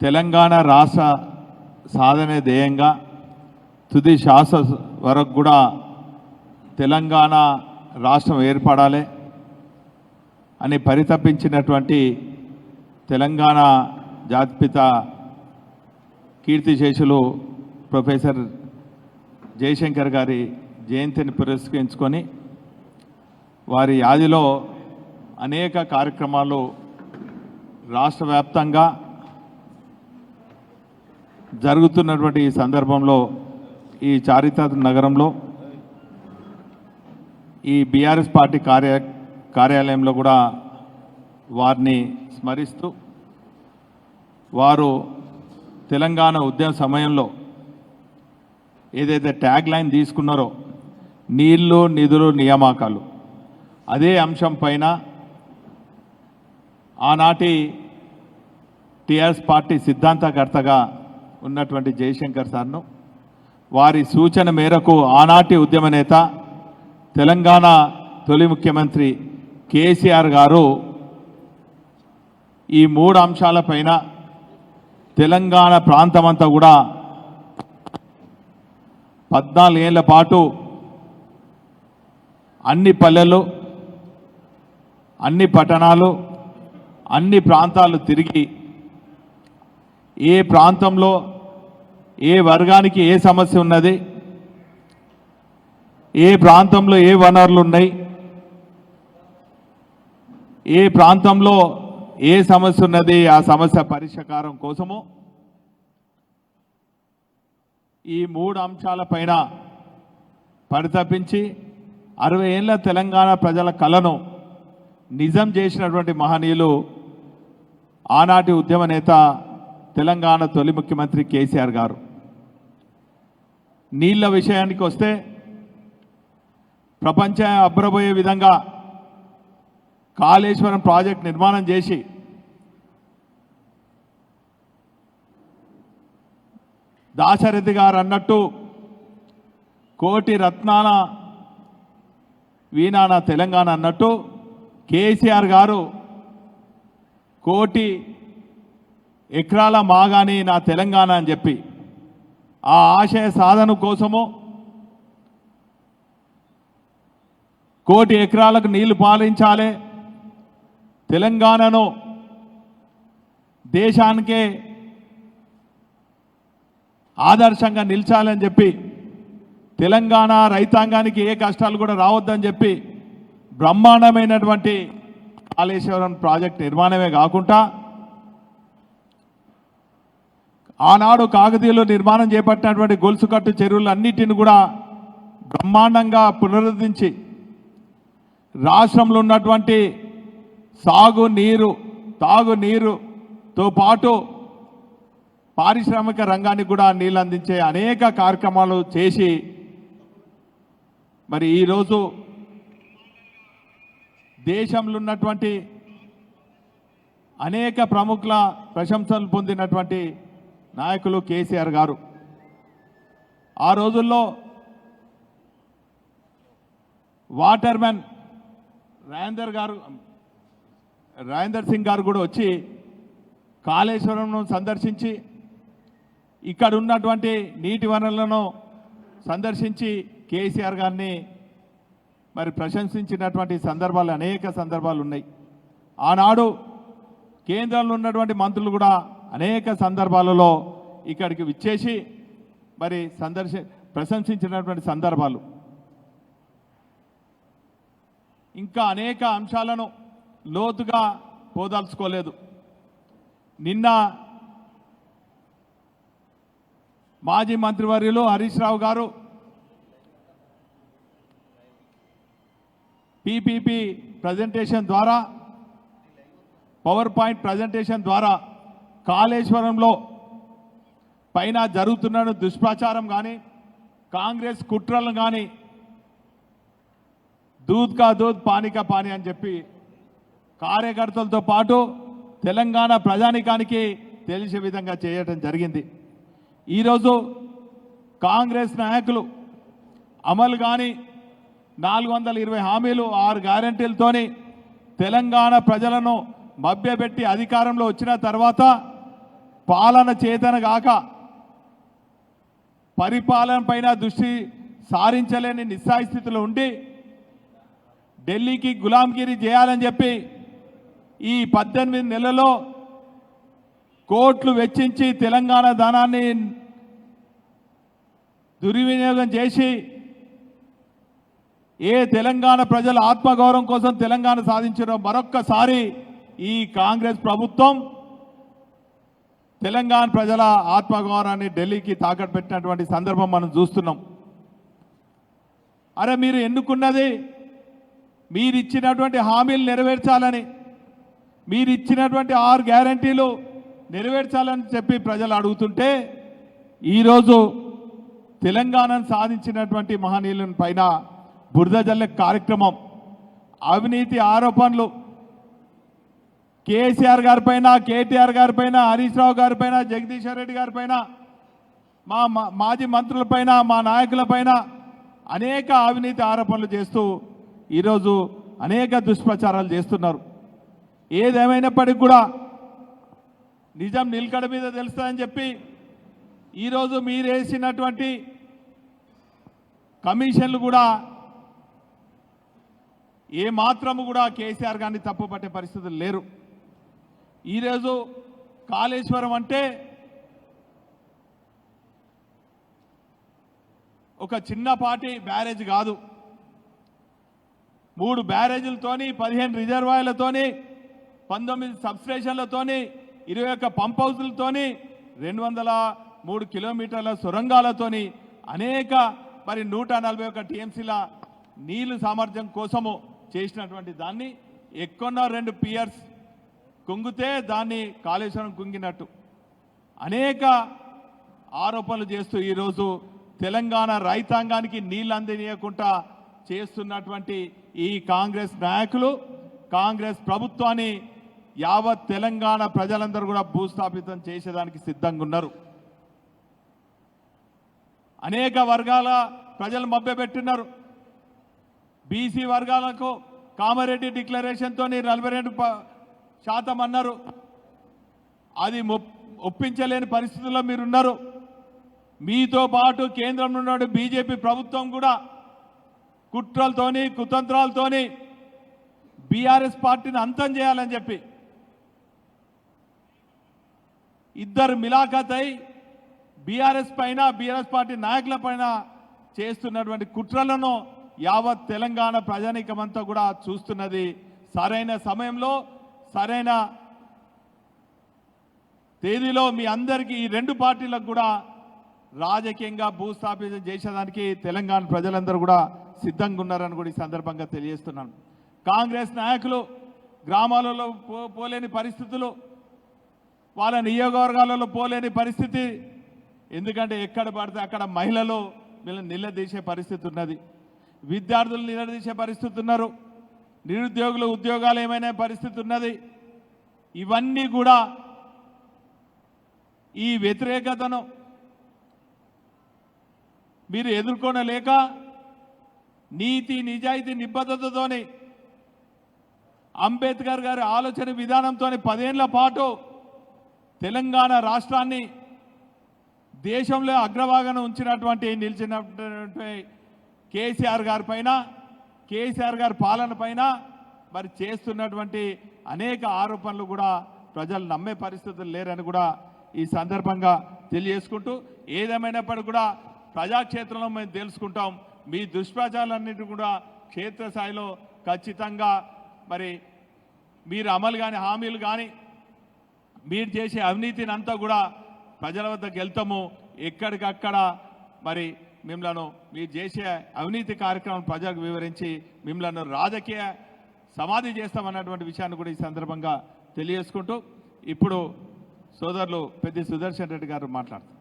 తెలంగాణ రాష్ట్ర సాధనే ధ్యేయంగా తుది శ్వాస వరకు కూడా తెలంగాణ రాష్ట్రం ఏర్పడాలి అని పరితపించినటువంటి తెలంగాణ జాతిపిత కీర్తిశేషులు ప్రొఫెసర్ జయశంకర్ గారి జయంతిని పురస్కరించుకొని వారి యాదిలో అనేక కార్యక్రమాలు రాష్ట్ర వ్యాప్తంగా జరుగుతున్నటువంటి ఈ సందర్భంలో ఈ చారిత్రక నగరంలో ఈ బీఆర్ఎస్ పార్టీ కార్యాలయంలో కూడా వారిని స్మరిస్తూ వారు తెలంగాణ ఉద్యమ సమయంలో ఏదైతే ట్యాగ్ లైన్ తీసుకున్నారో నీళ్లు నిధులు నియామకాలు అదే అంశం పైన ఆనాటి టీఆర్ఎస్ పార్టీ సిద్ధాంతకర్తగా ఉన్నటువంటి జయశంకర్ సార్ను వారి సూచన మేరకు ఆనాటి ఉద్యమ నేత తెలంగాణ తొలి ముఖ్యమంత్రి కేసీఆర్ గారు ఈ 3 అంశాలపైన తెలంగాణ ప్రాంతమంతా కూడా 14 ఏళ్ల పాటు అన్ని పల్లెలు అన్ని పట్టణాలు అన్ని ప్రాంతాలు తిరిగి ఏ ప్రాంతంలో ఏ వర్గానికి ఏ సమస్య ఉన్నది, ఏ ప్రాంతంలో ఏ వనరులు ఉన్నాయి, ఏ ప్రాంతంలో ఏ సమస్య ఉన్నది, ఆ సమస్య పరిష్కారం కోసము ఈ 3 అంశాలపైన పరితపించి 60 ఏళ్ల తెలంగాణ ప్రజల కలను నిజం చేసినటువంటి మహనీయులు ఆనాటి ఉద్యమ నేత తెలంగాణ తొలి ముఖ్యమంత్రి కేసీఆర్ గారు. నీళ్ల విషయానికి వస్తే ప్రపంచం అబ్బరబోయే విధంగా కాళేశ్వరం ప్రాజెక్ట్ నిర్మాణం చేసి దాశరథి గారు అన్నట్టు కోటి రత్నాల వీణాన తెలంగాణ అన్నట్టు కేసీఆర్ గారు కోటి ఎకరాల మాగాని నా తెలంగాణ అని చెప్పి ఆ ఆశయ సాధన కోసము కోటి ఎకరాలకు నీళ్లు పాలించాలి, తెలంగాణను దేశానికే ఆదర్శంగా నిలిచాలని చెప్పి తెలంగాణ రైతాంగానికి ఏ కష్టాలు కూడా రావద్దని చెప్పి బ్రహ్మాండమైనటువంటి కాళేశ్వరం ప్రాజెక్ట్ నిర్మాణమే కాకుండా ఆనాడు కాకతీయులు నిర్మాణం చేపట్టినటువంటి గొలుసుకట్టు చెరువులన్నిటిని కూడా బ్రహ్మాండంగా పునరుద్ధరించి రాష్ట్రంలో ఉన్నటువంటి సాగునీరు తాగునీరుతో పాటు పారిశ్రామిక రంగానికి కూడా నీళ్ళు అందించే అనేక కార్యక్రమాలు చేసి మరి ఈరోజు దేశంలో ఉన్నటువంటి అనేక ప్రముఖుల ప్రశంసలు పొందినటువంటి నాయకులు కేసీఆర్ గారు. ఆ రోజుల్లో వాటర్మెన్ రాజేందర్ సింగ్ గారు కూడా వచ్చి కాళేశ్వరంను సందర్శించి ఇక్కడ ఉన్నటువంటి నీటి వనరులను సందర్శించి కేసీఆర్ గారిని మరి ప్రశంసించినటువంటి సందర్భాలు అనేక సందర్భాలు ఉన్నాయి. ఆనాడు కేంద్రంలో ఉన్నటువంటి మంత్రులు కూడా అనేక సందర్భాలలో ఇక్కడికి విచ్చేసి మరి ప్రశంసించినటువంటి సందర్భాలు. ఇంకా అనేక అంశాలను లోతుగా పోదలుచుకోలేదు. నిన్న మాజీ మంత్రివర్యులు హరీష్ రావు గారు పీపీపీ ప్రజెంటేషన్ ద్వారా పవర్ పాయింట్ ప్రజెంటేషన్ ద్వారా కాళేశ్వరంలో పైన జరుగుతున్న దుష్ప్రచారం కానీ కాంగ్రెస్ కుట్రలు కానీ దూద్ కా దూద్ పానీ కా పానీ అని చెప్పి కార్యకర్తలతో పాటు తెలంగాణ ప్రజానికానికి తెలిసే విధంగా చేయటం జరిగింది. ఈరోజు కాంగ్రెస్ నాయకులు అమలు కానీ 420 హామీలు 6 పాలన చేతన గాక పరిపాలన పైన దృష్టి సారించలేని నిస్సాయ స్థితిలో ఉండి ఢిల్లీకి గులాంగిరి చేయాలని చెప్పి ఈ 18 నెలల్లో కోట్లు వెచ్చించి తెలంగాణ ధనాన్ని దుర్వినియోగం చేసి ఏ తెలంగాణ ప్రజల ఆత్మగౌరవం కోసం తెలంగాణ సాధించిన మరొక్కసారి ఈ కాంగ్రెస్ ప్రభుత్వం తెలంగాణ ప్రజల ఆత్మగౌరవాన్ని ఢిల్లీకి తాకట్టు పెట్టినటువంటి సందర్భం మనం చూస్తున్నాం. అరే మీరు ఎన్నుకున్నది మీరు ఇచ్చినటువంటి హామీలు నెరవేర్చాలని, మీరు ఇచ్చినటువంటి 6 గ్యారంటీలు నెరవేర్చాలని చెప్పి ప్రజలు అడుగుతుంటే ఈరోజు తెలంగాణను సాధించినటువంటి మహనీయుల పైన బురద జల్లే కార్యక్రమం, అవినీతి ఆరోపణలు కేసీఆర్ గారిపైన, కేటీఆర్ గారిపైన, హరీష్ రావు గారిపైన, జగదీశ్వర్ రెడ్డి గారిపైన, మా మాజీ మంత్రులపైన, మా నాయకులపైన అనేక అవినీతి ఆరోపణలు చేస్తూ ఈరోజు అనేక దుష్ప్రచారాలు చేస్తున్నారు. ఏదేమైనప్పటికీ కూడా నిజం నిలకడ మీద తెలుస్తుందని చెప్పి ఈరోజు మీరు వేసినటువంటి కమిషన్లు కూడా ఏ మాత్రము కూడా కేసీఆర్ గారిని తప్పుపట్టే పరిస్థితులు లేరు. ఈరోజు కాళేశ్వరం అంటే ఒక చిన్నపాటి బ్యారేజ్ కాదు, 3 బ్యారేజీలతోని, 15 రిజర్వాయర్లతోని, 19 సబ్స్టేషన్లతోని, 21 పంప్ హౌజులతోని, 203 కిలోమీటర్ల సొరంగాలతోని అనేక 141 టీఎంసీల నీళ్లు సామర్థ్యం కోసము చేసినటువంటి దాన్ని ఎక్కువ 2 పియర్స్ కుంగితే దాన్ని కాళేశ్వరం కుంగినట్టు అనేక ఆరోపణలు చేస్తూ ఈరోజు తెలంగాణ రైతాంగానికి నీళ్లు అందినీయకుండా చేస్తున్నటువంటి ఈ కాంగ్రెస్ నాయకులు, కాంగ్రెస్ ప్రభుత్వాన్ని యావత్ తెలంగాణ ప్రజలందరూ కూడా భూస్థాపితం చేసేదానికి సిద్ధంగా ఉన్నారు. అనేక వర్గాల ప్రజలు మభ్యపెట్టున్నారు. బీసీ వర్గాలకు కామారెడ్డి డిక్లరేషన్తో 42% అన్నారు. అది ఒప్పించలేని పరిస్థితుల్లో మీరున్నారు. మీతో పాటు కేంద్రంలో ఉన్న బీజేపీ ప్రభుత్వం కూడా కుట్రలతోని, కుతంత్రాలతోని బీఆర్ఎస్ పార్టీని అంతం చేయాలని చెప్పి ఇద్దరు మిలాఖత్ అయి బీఆర్ఎస్ పైన, బీఆర్ఎస్ పార్టీ నాయకుల పైన చేస్తున్నటువంటి కుట్రలను యావత్ తెలంగాణ ప్రజానీకమంతా కూడా చూస్తున్నది. సరైన సమయంలో, సరైన తేదీలో మీ అందరికీ ఈ 2 పార్టీలకు కూడా రాజకీయంగా భూస్థాపితం చేసేదానికి తెలంగాణ ప్రజలందరూ కూడా సిద్ధంగా ఉన్నారని కూడా ఈ సందర్భంగా తెలియజేస్తున్నాను. కాంగ్రెస్ నాయకులు గ్రామాలలో పోలేని పరిస్థితులు, వాళ్ళ నియోజకవర్గాలలో పోలేని పరిస్థితి. ఎందుకంటే ఎక్కడ పడితే అక్కడ మహిళలు వీళ్ళని నిలదీసే పరిస్థితి ఉన్నది, విద్యార్థులు నిలదీసే పరిస్థితి ఉన్నారు, నిరుద్యోగులు ఉద్యోగాలు ఏమైనా పరిస్థితి ఉన్నది. ఇవన్నీ కూడా ఈ వ్యతిరేకతను మీరు ఎదుర్కొనలేక నీతి, నిజాయితీ, నిబద్ధతతోని అంబేద్కర్ గారి ఆలోచన విధానంతో 10 ఏళ్ల పాటు తెలంగాణ రాష్ట్రాన్ని దేశంలో అగ్రభాగాన ఉంచినటువంటి నిలిచినటువంటి కేసీఆర్ గారి పైన, కేసీఆర్ గారి పాలన పైన మరి చేస్తున్నటువంటి అనేక ఆరోపణలు కూడా ప్రజలు నమ్మే పరిస్థితులు లేరని కూడా ఈ సందర్భంగా తెలియజేసుకుంటూ, ఏదేమైనప్పటికీ కూడా ప్రజాక్షేత్రంలో మేము తెలుసుకుంటాం. మీ దుష్ప్రచారాలన్నిటి కూడా క్షేత్రస్థాయిలో ఖచ్చితంగా మరి మీరు అమలు కానీ, హామీలు కానీ, మీరు చేసే అవినీతిని అంతా కూడా ప్రజల వద్దకు వెళ్తాము. ఎక్కడికక్కడ మరి మిమ్మల్ని మీరు చేసే అవినీతి కార్యక్రమం ప్రజలకు వివరించి మిమ్మల్ని రాజకీయ సమాధి చేస్తామన్నటువంటి విషయాన్ని కూడా ఈ సందర్భంగా తెలియజేసుకుంటూ ఇప్పుడు సోదరులు పెద్ది సుదర్శన్ రెడ్డి గారు మాట్లాడతారు.